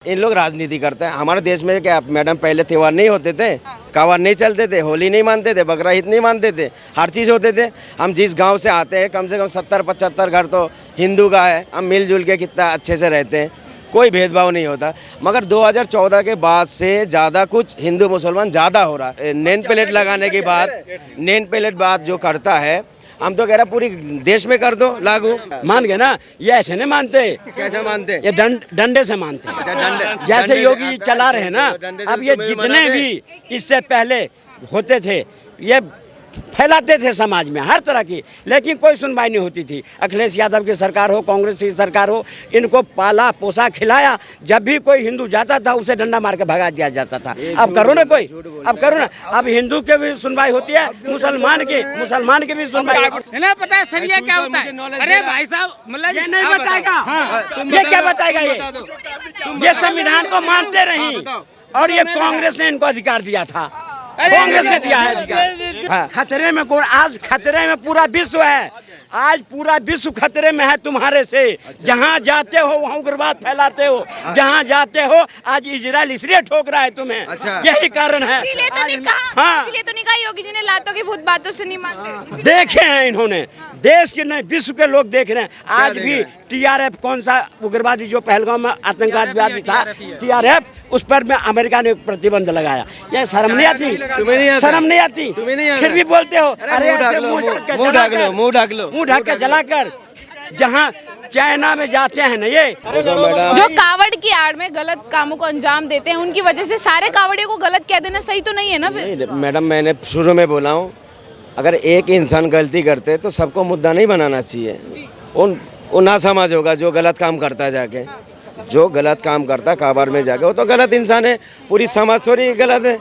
इन लोग राजनीति करते हैं। हमारे देश में क्या मैडम पहले त्योहार नहीं होते थे, कांवड़ नहीं चलते थे, होली नहीं मानते थे, बकरा ईद नहीं मानते थे, हर चीज़ होते थे। हम जिस गांव से आते हैं कम से कम 70-75 घर तो हिंदू का है। हम मिलजुल के कितना अच्छे से रहते हैं, कोई भेदभाव नहीं होता। मगर 2014 के बाद से ज़्यादा कुछ हिंदू मुसलमान ज़्यादा हो रहा है। नेम प्लेट लगाने के बाद नेम प्लेट बात जो करता है, हम तो कह रहे पूरी देश में कर दो लागू। मान गए ना, ये ऐसे नहीं मानते। कैसे मानते? ये डंडे से मानते। अच्छा, डंडे जैसे योगी चला रहे हैं ना, अब ये तो जितने भी इससे पहले होते थे ये फैलाते थे समाज में हर तरह की, लेकिन कोई सुनवाई नहीं होती थी। अखिलेश यादव की सरकार हो, कांग्रेस की सरकार हो, इनको पाला पोसा खिलाया। जब भी कोई हिंदू जाता था उसे डंडा मार के भगा दिया जाता था। अब करो ना कोई, अब करो ना। अब हिंदू के भी सुनवाई होती है, मुसलमान की भी सुनवाई। इन्हें पता है सर ये क्या होता है? अरे भाई साहब, मतलब ये नहीं बताएगा। ये क्या बताएगा? ये संविधान को मानते रही और ये कांग्रेस ने इनको अधिकार दिया था, कांग्रेस ने दिया है अधिकार। खतरे में कौन? आज खतरे में पूरा विश्व है। आज पूरा विश्व खतरे में है तुम्हारे से। जहाँ जाते हो वहाँ उग्रवाद फैलाते हो, जहाँ जाते हो आज इजराइल इसलिए ठोक रहा है तुम्हें। अच्छा। यही कारण है। इसलिए तो नहीं कहा, हाँ, इसलिए तो नहीं कहा योगी जी ने लातों की भूत बातों से नहीं मानते। देखे हैं इन्होंने, देश के नहीं विश्व के लोग देख रहे हैं। आज भी TRF कौन सा उग्रवादी जो पहलगांव में आतंकवादी था, TRF, उस पर में अमेरिका ने प्रतिबंध लगाया। ये शर्म नहीं आती? शर्म नहीं आती? फिर भी बोलते हो अरे मुंह ढक लो। मुंह ढक के जलाकर। जहाँ चाइना में जाते हैं ना ये जो कावड़ की आड़ में गलत कामों को अंजाम देते हैं, उनकी वजह से सारे कावड़ियों को गलत कह देना सही तो नहीं है ना? फिर नहीं मैडम, मैंने शुरू में बोला हूँ, अगर एक इंसान गलती करते तो सबको मुद्दा नहीं बनाना चाहिए। उन ना समझ होगा जो गलत काम करता है जाके, जो गलत काम करता है काबार में जाके, वो तो गलत इंसान है। पूरी समाज थोड़ी गलत है,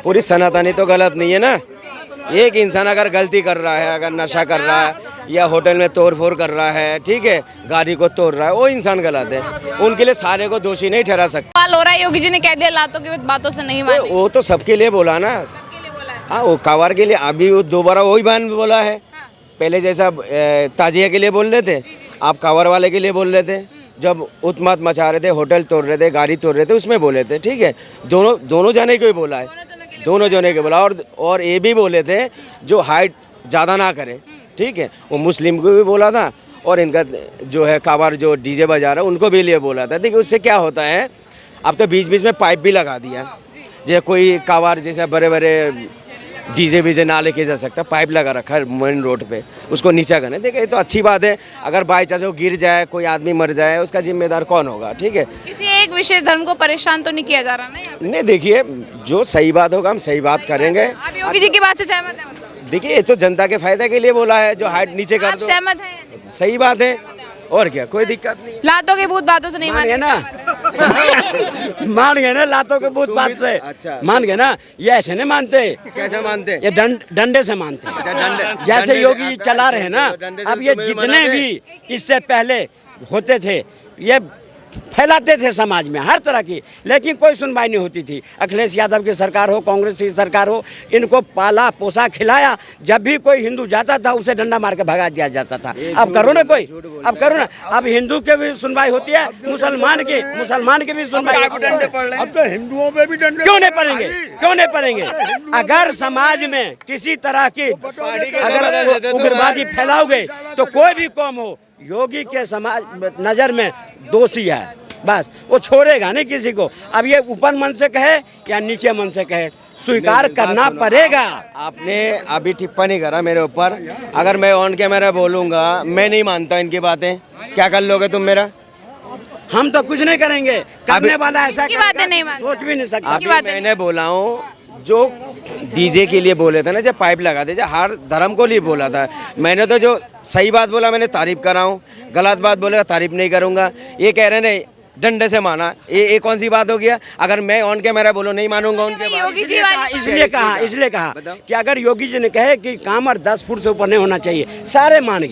पूरी सनातनी तो गलत नहीं है ना। एक इंसान अगर गलती कर रहा है, अगर नशा कर रहा है या होटल में तोड़ फोड़ कर रहा है, ठीक है, गाड़ी को तोड़ रहा है, वो इंसान गलत है। उनके लिए सारे को दोषी नहीं ठहरा सकते। सवाल हो रहा है, योगी जी ने कह दिया लातों की बातों से नहीं माने। वो तो सबके लिए बोला ना। हाँ, वो कांवड़ के लिए अभी वो दोबारा वही बयान बोला है। पहले जैसा ताजिया के लिए बोल रहे थे, आप कांवड़ वाले के लिए बोल रहे थे। जब उत्माद मचा रहे थे, होटल तोड़ रहे थे, गाड़ी तोड़ रहे थे, उसमें बोले थे, ठीक है। दोनों जाने को ही बोला है, दोनों जाने को बोला। और ये भी बोले थे जो हाइट ज़्यादा ना करे, ठीक है। वो मुस्लिम को भी बोला था और इनका जो है कांवड़ जो डीजे बजा रहा है उनको भी लिए बोला था। देखिए उससे क्या होता है, अब तो बीच बीच में पाइप भी लगा दिया। जैसे कोई कांवड़ जैसे बड़े बड़े डीजे बीजे ना लेके जा सकता, पाइप लगा रखा है मेन रोड पे, उसको नीचा करने। देखिए ये तो अच्छी बात है। अगर बाई चांस वो गिर जाए, कोई आदमी मर जाए, उसका जिम्मेदार कौन होगा? ठीक है, किसी एक विशेष धर्म को परेशान तो नहीं किया जा रहा ना यहाँ पे? नहीं देखिए जो सही बात होगा हम सही बात करेंगे। आप योगी जी की बात से सहमत हैं? मतलब देखिए ये तो जनता के फायदे के लिए बोला है, जो हाइट नीचे कर आप दो, सहमत हैं? सही बात है। और क्या, कोई दिक्कत नहीं। लातों की भूत बातों से नहीं मान गए माने ना। मान गए ना, लातों के भूत बात से। अच्छा। मान गए ना, ये ऐसे नहीं मानते। कैसे मानते? ये डंडे से मानते। अच्छा, जैसे योगी चला रहे हैं ना, अब ये जितने भी इससे पहले होते थे ये फैलाते थे समाज में हर तरह की, लेकिन कोई सुनवाई नहीं होती थी। अखिलेश यादव की सरकार हो, कांग्रेस की सरकार हो, इनको पाला पोसा खिलाया। जब भी कोई हिंदू जाता था उसे डंडा मार के भगा दिया जाता था। अब करो ना कोई, अब करो ना। अब हिंदू के भी सुनवाई होती है, मुसलमान की भी सुनवाई। अब तो हिंदुओं पे भी डंडे क्यों नहीं पड़ेंगे? क्यों नहीं पड़ेंगे? अगर समाज में किसी तरह की अगर उग्रवादी फैलाओगे तो कोई भी कौम हो, योगी के समाज नज़र में दोषी है, बस वो छोड़ेगा नहीं किसी को। अब ये ऊपर मन से कहे या नीचे मन से कहे, स्वीकार करना पड़ेगा। आपने अभी टिप्पणी करा मेरे ऊपर, अगर मैं ऑन कैमरा बोलूँगा मैं नहीं मानता इनकी बातें, क्या कर लोगे तुम मेरा? हम तो कुछ नहीं करेंगे, करने वाला ऐसा किसकी बातें नहीं मानते? सोच भी नहीं सकता। अभी मैंने बोला हूँ जो डीजे के लिए बोले थे ना, जब पाइप लगा दे, हर धर्म को लिए बोला था। मैंने तो जो सही बात बोला मैंने तारीफ करा हूँ, गलत बात बोलेगा तारीफ नहीं करूँगा। ये कह रहे नहीं डंडे से माना, ये कौन सी बात हो गया? अगर मैं ऑन कैमरा बोलूँ नहीं मानूंगा उनके बात। योगी जी वाली इसलिए कहा कि अगर योगी जी ने कहे कि कांवड़ 10 फुट से ऊपर नहीं होना चाहिए, सारे मान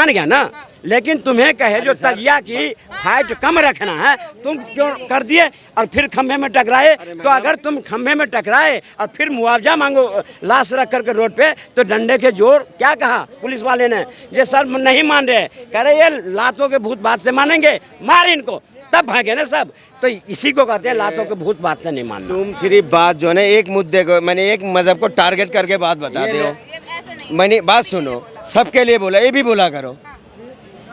गया ना। लेकिन तुम्हें कहे जो तजिया की हाइट कम रखना है, तुम क्यों कर दिए और फिर खंभे में टकराए? तो अगर तुम खंभे में टकराए और फिर मुआवजा मांगो लाश रख करके रोड पे, तो डंडे के जोर क्या कहा पुलिस वाले ने? ये सर नहीं मान रहे, कह रहे ये लातों के भूत बात से मानेंगे, मार इनको, तब भागे ना सब। तो इसी को कहते हैं लातों के भूत बात से नहीं मानना। तुम सिर्फ बात जो है ना एक मुद्दे को, मैंने एक मजहब को टारगेट करके बात बताते हो। मैंने बात सुनो, सबके लिए बोला, ये भी बोला करो,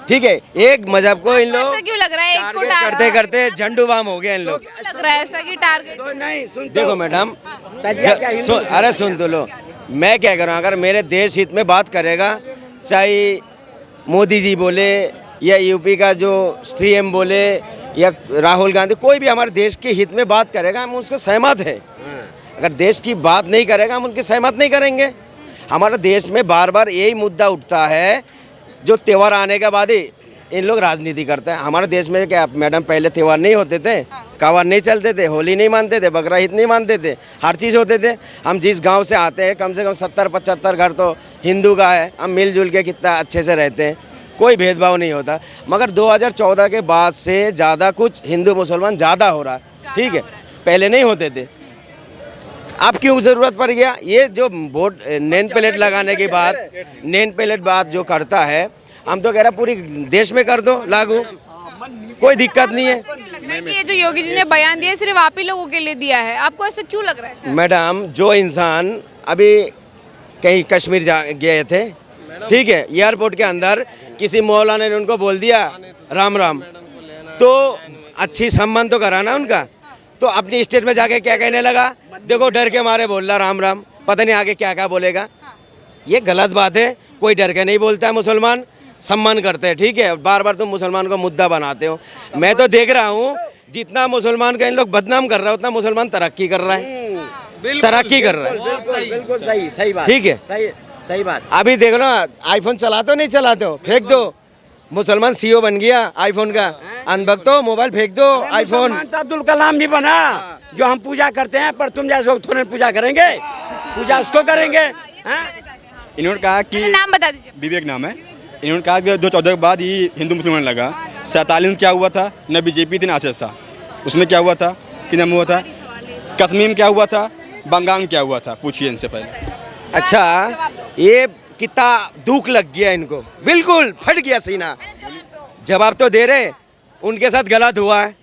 ठीक है। एक मजहब को इन लोग ऐसा क्यों लग रहा है? एक को टारगेट करते करते झंडू बाम हो गया इन लोग। क्यों लग रहा है ऐसा कि टारगेट? तो नहीं सुन, देखो मैडम, तजिया क्या हिंदू अरे सुन तो लो, मैं क्या कर रहा हूँ, अगर मेरे देश हित में बात करेगा, चाहे मोदी जी बोले या यूपी का जो सीएम बोले या राहुल गांधी, कोई भी हमारे देश के हित में बात करेगा, हम उसको सहमत है। अगर देश की बात नहीं करेगा, हम उनकी सहमत नहीं करेंगे। हमारे देश में बार बार यही मुद्दा उठता है, जो त्यौहार आने के बाद ही इन लोग राजनीति करते हैं। हमारे देश में क्या मैडम, पहले त्यौहार नहीं होते थे, कांवड़ नहीं चलते थे, होली नहीं मानते थे, बकरा ईद नहीं मानते थे, हर चीज़ होते थे। हम जिस गांव से आते हैं, कम से कम 70-75 घर तो हिंदू का है। हम मिलजुल के कितना अच्छे से रहते हैं, कोई भेदभाव नहीं होता। मगर 2014 के बाद से ज़्यादा कुछ हिंदू मुसलमान ज़्यादा हो रहा है, ठीक है, पहले नहीं होते थे। अब क्यों ज़रूरत पड़ गया? ये जो वोट नेम प्लेट लगाने के बाद, नेम प्लेट बात जो करता है, हम तो कह रहे पूरी देश में कर दो लागू, कोई दिक्कत नहीं है। क्यों लग रहा है कि ये जो योगी जी ने बयान दिया सिर्फ आप ही लोगों के लिए दिया है? आपको ऐसा क्यों लग रहा है सर? मैडम, जो इंसान अभी कहीं कश्मीर जा गए थे, ठीक है, एयरपोर्ट के अंदर किसी मौलाना ने उनको बोल दिया राम राम, तो अच्छी सम्मान तो करा ना उनका। तो अपनी स्टेट में जाके क्या कहने लगा, देखो डर के मारे बोल रहा राम राम, पता नहीं आगे क्या क्या बोलेगा। ये गलत बात है, कोई डर के नहीं बोलता है। मुसलमान सम्मान करते हैं, ठीक है। बार बार तुम मुसलमान को मुद्दा बनाते हो। मैं तो देख रहा हूँ, जितना मुसलमान का इन लोग बदनाम कर रहा है, उतना मुसलमान तरक्की कर रहा है, तरक्की कर रहा है। बिल्कुल सही, सही बात, ठीक है, सही बात। अभी देख लो, आईफोन चलाते हो नहीं चलाते हो, फेंक दो। मुसलमान सीईओ बन गया आईफोन का, अनभक्त हो, मोबाइल फेंक दो, आईफोन। मुसलमान तो अब्दुल कलाम भी बना, जो हम पूजा करते हैं, पर तुम जैसे लोग थोड़े पूजा करेंगे, पूजा उसको करेंगे। इन्होंने कहा कि नाम बता दीजिए। विवेक नाम है। इन्होंने कहा कि 2014 के बाद ही हिंदू मुसलमान लगा। 47 में क्या हुआ था, न बीजेपी थी न आरएसएस था। उसमें क्या हुआ था, कि नाम हुआ था, कश्मीर में क्या हुआ था, बंगाल में क्या हुआ था, पूछिए इनसे पहले। अच्छा, ये कितना दुख लग गया इनको, बिल्कुल फट गया सीना। जवाब तो दे रहे, उनके साथ गलत हुआ है।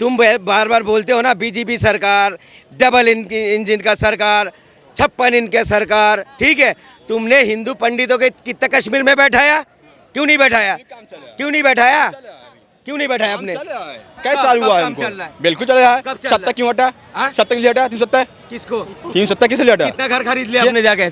तुम बार बार बोलते हो ना, बीजेपी सरकार, डबल इंजन का सरकार, 56 इनके सरकार, ठीक है। तुमने हिंदू पंडितों के कितना कश्मीर में बैठाया, क्यों नहीं बैठाया, क्यों नहीं बैठाया, क्यों नहीं बैठाया आपने? कैसे साल हुआ है उनको? बिल्कुल चल रहा है। 70 क्यों हटा, 70 के लिए हटा, 370 किसको, 370 किस लिए हटा? कितना घर खरीद लिया आपने जाके?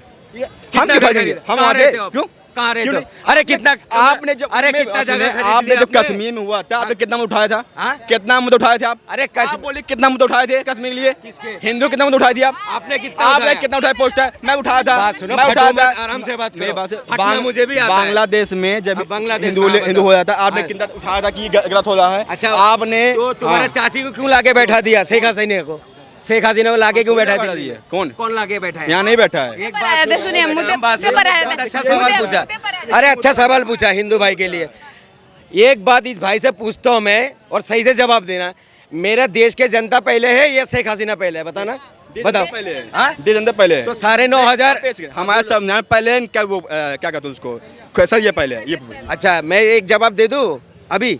हम क्यों खरीदेंगे? हम आते क्यों? कहाँ रहते हो? क्यों? अरे कितना आपने जब, अरे कितना जगह खरीद आपने लिया जब आपने? कश्मीर में हुआ था, आपने कितना मुद्दा उठाया था? हाँ? कितना मुद्दा उठाए थे आप? अरे आप बोले कितना मुद्दा उठाए थे कश्मीर के लिए? किसके? हिंदू कितना मुद्दा उठाई थी आप? आपने कितना आपने उठाया? कितना उठाया? पोस्टर मैं उठाया था, बात सुनो, मैं फटो उठाया मत, था। आराम से बात मेरी करो। बात फटना मुझे भी आता है। बांग्लादेश में जब हाँ, बांग्लादेश हिंदू में, हिंदू हो जाता, आपने हाँ। कितना उठाया था कि गलत हो रहा है? अच्छा, आपने तो तुम्हारे हाँ। चाची को क्यों लाके बैठा दिया, शेख हसीना को? शेख हसीना को लाके क्यों बैठा दिया? कौन कौन लाके बैठा है? यहाँ नहीं बैठा है। एक पर आया था, सुनिए, मुद्दे पर आया था। अच्छा सवाल पूछा, अरे अच्छा सवाल पूछा हिंदू भाई के लिए। एक बात इस भाई से पूछता हूँ मैं, और सही से जवाब देना, मेरा देश के जनता पहले है या शेख हसीना पहले है, बताना, बताओ। पहले हाँ? जनता पहले तो 9,500 हमारे संविधान पहले क्या वो क्या कहते हैं उसको, कैसा ये पहले ये अच्छा, मैं एक जवाब दे दूं अभी?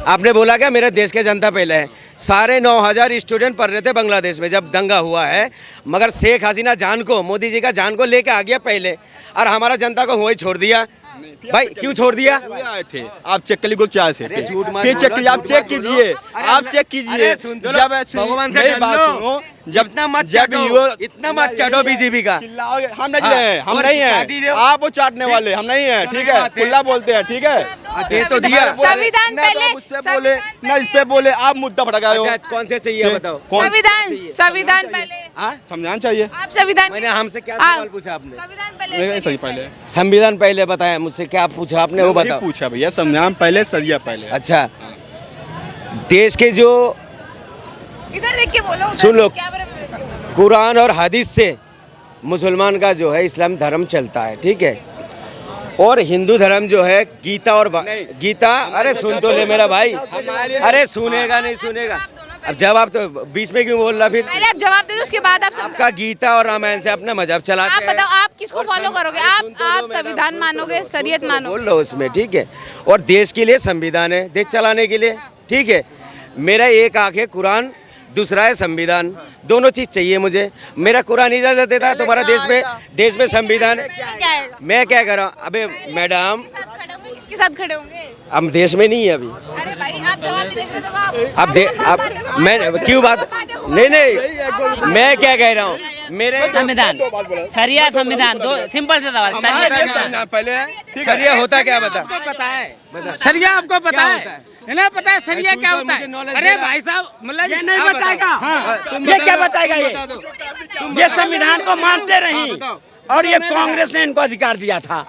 आपने बोला क्या मेरे देश के जनता पहले है? 9,500 स्टूडेंट पढ़ रहे थे बांग्लादेश में जब दंगा हुआ है, मगर शेख हसीना जान को, मोदी जी का जान को लेके आ गया पहले, और हमारा जनता को वही छोड़ दिया। भाई क्यों छोड़ दिया? आए थे आप चेक कर लीजिए, चाहे थे अरे झूठ मत फिर चेक बोलो, कीजिए, आप झूठ चेक मत कीजिए, बोलो। आप चेक कीजिए। अरे सुन तो लो, जब ऐसे भगवान से मेरी डर बात लो, सुनो, जितना मत जब चाटो, युवा- इतना मत चाटो बीजेपी का। चिल्लाओगे, हम नहीं हाँ, हैं, हम और नहीं चाटी रहे हैं, हो। आप वो चाटने वाले, हम नहीं हैं, ठीक है, बात है। खुला बोलते हैं, ठीक है। दे तो दिया। संविधान ना पहले, तो मुझसे बोले ना इस पे बोले, आप मुद्दा भड़काए हो। अच्छा, कौन से चाहिए बताओ? कौन संविधान पहले, हाँ? समझान चाहिए? आप संविधान, मैंने हमसे क्या आप- सवाल पूछा आपने? संविधान पहले, सही पहले संविधान पहले बताया, मुझसे क्या पूछा आपने वो वही बताओ। पूछा भैया, संविधान पहले सरिया पहले। अच्छा, देश के जो इधर देख के बोलो, उधर सुन लो। कैमरे में देख के बोलो। कुरान और हदीस से मुसलमान का जो है इस्लाम धर्म चलता है, ठीक है। और हिंदू धर्म जो है गीता और गीता, अरे सुन तो ले मेरा भाई, अरे सुनेगा नहीं सुनेगा। अब जवाब तो बीच में क्यों बोल रहा फिर? पहले आप जवाब दे दो, उसके बाद आप आपका गीता और रामायण से अपना मजहब चलाते आप हैं। बताओ, आप किसको और फॉलो करोगे? आप मैडम, संविधान मानोगे, शरीयत मानोगे? बोल लो उसमें, ठीक है। और देश के लिए संविधान है, देश चलाने के लिए, ठीक है, मेरा एक आंख है कुरान, दूसरा है संविधान, दोनों चीज चाहिए मुझे। मेरा कुरान इजाजत देता है, तुम्हारा देश में संविधान। क्या आएगा? मैं क्या कर रहा हूँ? अबे मैडम, किसके साथ खड़े होंगे? हम देश में नहीं है अभी। अरे भाई आप जवाब नहीं देख रहे तो अब मैं क्यों बात नहीं, मैं क्या कह रहा हूँ, मेरे संविधान, सरिया संविधान, दो सिंपल से सवाल। संविधान पहले सरिया होता क्या बता? आपको पता है सरिया? आपको पता है? इन्हें पता है सरिया क्या होता है? अरे भाई साहब, मतलब ये नहीं बताएगा। ये क्या बताएगा? ये संविधान को मानते नहीं, और ये कांग्रेस ने इनको अधिकार दिया था,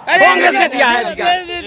कांग्रेस ने दिया है अधिकार।